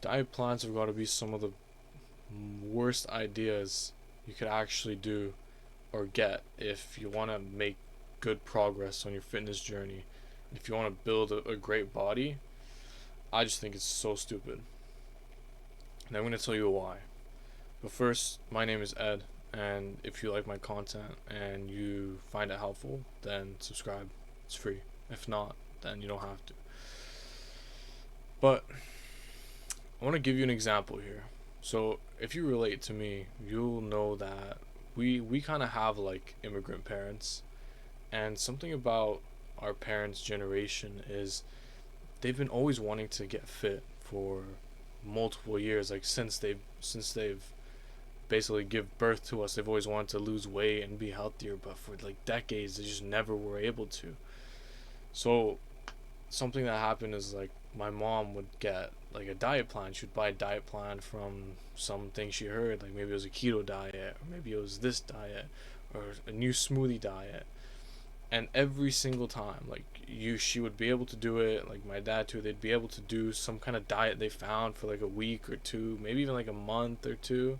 Diet plans have got to be some of the worst ideas you could actually do or get if you want to make good progress on your fitness journey. If you want to build a great body, I just think it's so stupid. And I'm going to tell you why. But first, my name is Ed, and if you like my content and you find it helpful, then subscribe. It's free. If not, then you don't have to. But I want to give you an example here. So if you relate to me, you'll know that we kind of have like immigrant parents, and something about our parents' generation is they've been always wanting to get fit for multiple years. Like since they've basically give birth to us, they've always wanted to lose weight and be healthier, but for like decades they just never were able to. So something that happened is like my mom would get like a diet plan. She would buy a diet plan from something she heard, like maybe it was a keto diet, or maybe it was this diet, or a new smoothie diet. And every single time, like she would be able to do it. Like my dad too, they'd be able to do some kind of diet they found for like a week or two, maybe even like a month or two,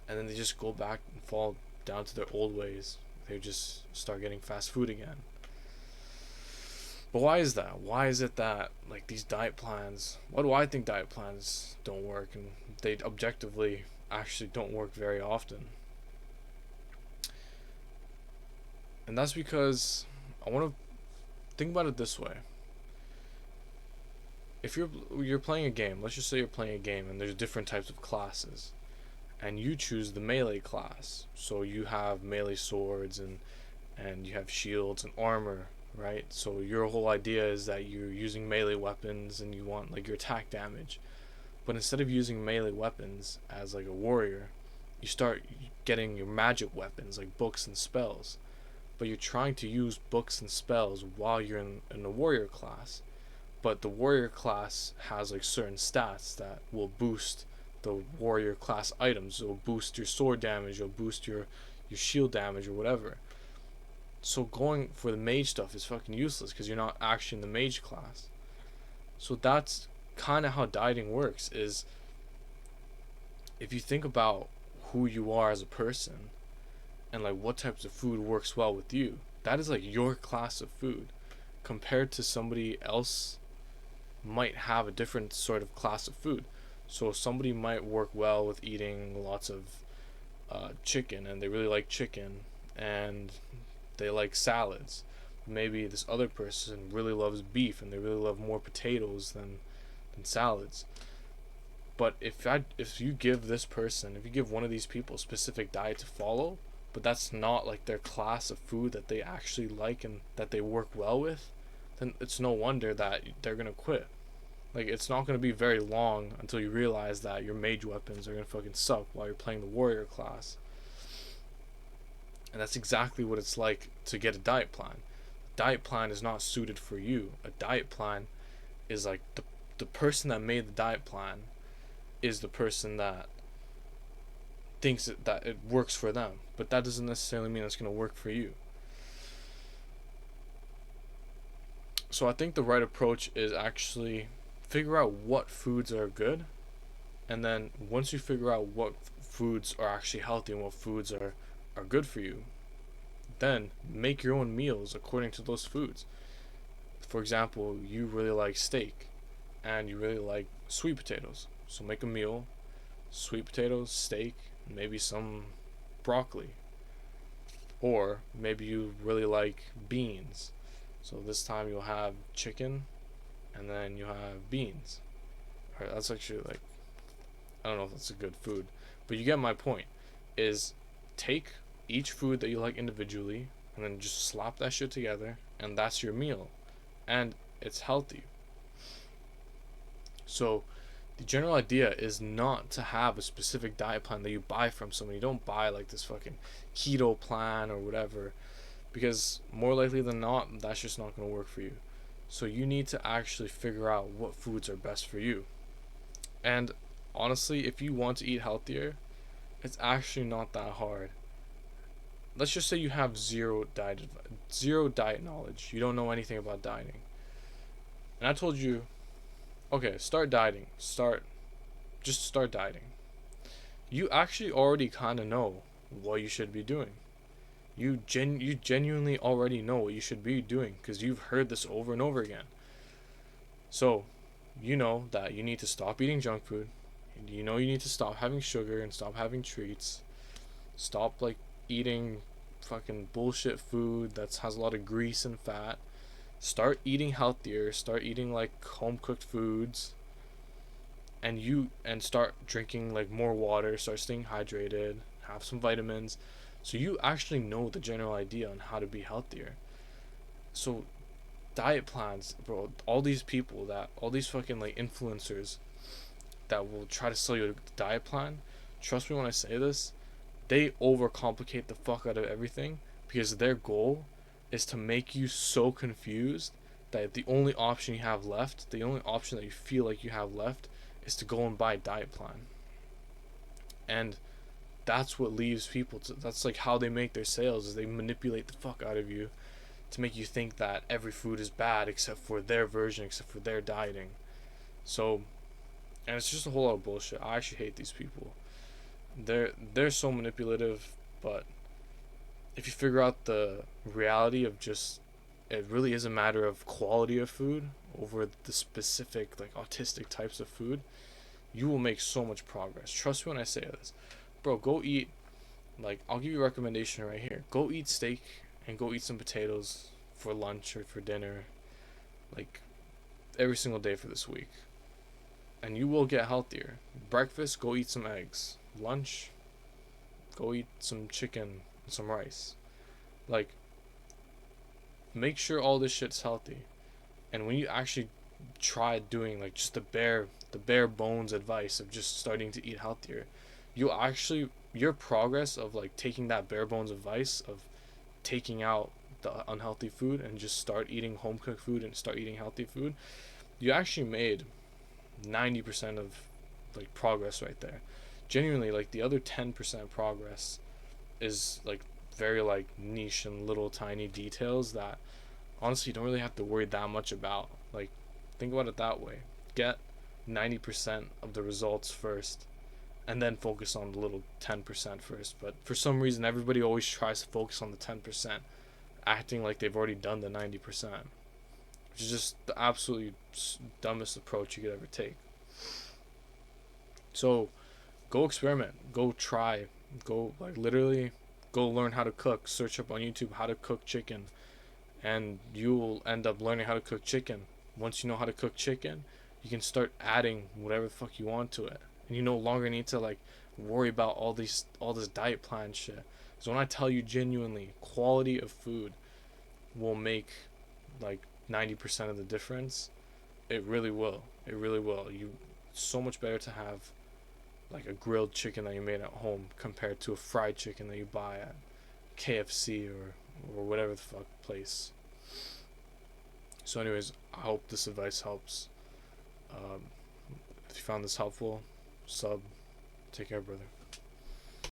and then they just go back and fall down to their old ways. They just start getting fast food again. But why is that? Why is it that like these diet plans? Why do I think diet plans don't work, and they objectively actually don't work very often? And that's because I want to think about it this way. If you're playing a game, let's just say you're playing a game and there's different types of classes, and you choose the melee class. So you have melee swords and you have shields and armor, right? So your whole idea is that you're using melee weapons and you want like your attack damage. But instead of using melee weapons as like a warrior, you start getting your magic weapons like books and spells. But you're trying to use books and spells while you're in the warrior class. But the warrior class has like certain stats that will boost the warrior class items. It'll boost your sword damage, it'll boost your shield damage or whatever. So going for the mage stuff is fucking useless because you're not actually in the mage class. So that's kind of how dieting works. Is if you think about who you are as a person and like what types of food works well with you, that is like your class of food compared to somebody else might have a different sort of class of food. So somebody might work well with eating lots of chicken, and they really like chicken, and they like salads. Maybe this other person really loves beef, and they really love more potatoes than salads. But if you give this person, if you give one of these people a specific diet to follow, but that's not like their class of food that they actually like and that they work well with, then it's no wonder that they're gonna quit. Like it's not gonna be very long until you realize that your mage weapons are gonna fucking suck while you're playing the warrior class. And that's exactly what it's like to get a diet plan. A diet plan is not suited for you. A diet plan is like the person that made the diet plan is the person that thinks that it works for them, but that doesn't necessarily mean it's going to work for you. So I think the right approach is actually figure out what foods are good, and then once you figure out what foods are actually healthy and what foods are good for you, then make your own meals according to those foods. For example, you really like steak and you really like sweet potatoes, so make a meal: sweet potatoes, steak, maybe some broccoli. Or maybe you really like beans, so this time you'll have chicken and then you have beans. Alright, that's actually like, I don't know if that's a good food, but you get my point. Is take each food that you like individually and then just slap that shit together, and that's your meal, and it's healthy. So the general idea is not to have a specific diet plan that you buy from somebody. You don't buy like this fucking keto plan or whatever, because more likely than not, that's just not going to work for you. So you need to actually figure out what foods are best for you. And honestly, if you want to eat healthier, it's actually not that hard. Let's just say you have zero diet knowledge. You don't know anything about dieting. And I told you, okay, start dieting. Start just start dieting. You actually already kind of know what you should be doing. You genuinely already know what you should be doing because you've heard this over and over again. So, you know that you need to stop eating junk food. You know you need to stop having sugar and stop having treats. Stop like eating fucking bullshit food that has a lot of grease and fat. Start eating healthier. Start eating like home cooked foods. And start drinking like more water. Start staying hydrated. Have some vitamins. So you actually know the general idea on how to be healthier. So diet plans, bro. All these fucking like influencers that will try to sell you a diet plan. Trust me when I say this, they overcomplicate the fuck out of everything because their goal is to make you so confused that the only option you have left, the only option that you feel like you have left, is to go and buy a diet plan. And that's what leaves people to, that's like how they make their sales, is they manipulate the fuck out of you to make you think that every food is bad except for their version, except for their dieting. So, and it's just a whole lot of bullshit. I actually hate these people. They're so manipulative, but if you figure out the reality of just, it really is a matter of quality of food over the specific like autistic types of food, you will make so much progress. Trust me when I say this. Bro, go eat, like, I'll give you a recommendation right here. Go eat steak and go eat some potatoes for lunch or for dinner, like every single day for this week. And you will get healthier. Breakfast, go eat some eggs. Lunch, go eat some chicken and some rice. Like, make sure all this shit's healthy. And when you actually try doing like just the bare bones advice of just starting to eat healthier, you actually, your progress of like taking that bare bones advice of taking out the unhealthy food and just start eating home cooked food and start eating healthy food, you actually made 90% of like progress right there. Genuinely, like the other 10% progress is like very like niche and little tiny details that honestly you don't really have to worry that much about. Like, think about it that way. Get 90% of the results first and then focus on the little 10% first. But for some reason everybody always tries to focus on the 10%, acting like they've already done the 90%, which is just the absolutely dumbest approach you could ever take. So go experiment, go try, go like literally go learn how to cook. Search up on YouTube how to cook chicken, and you will end up learning how to cook chicken. Once you know how to cook chicken, you can start adding whatever the fuck you want to it, and you no longer need to like worry about all this diet plan shit. So when I tell you genuinely, quality of food will make like 90% of the difference. It really will. It really will. You, so much better to have like a grilled chicken that you made at home compared to a fried chicken that you buy at KFC or whatever the fuck place. So anyways, I hope this advice helps. If you found this helpful, sub. Take care, brother.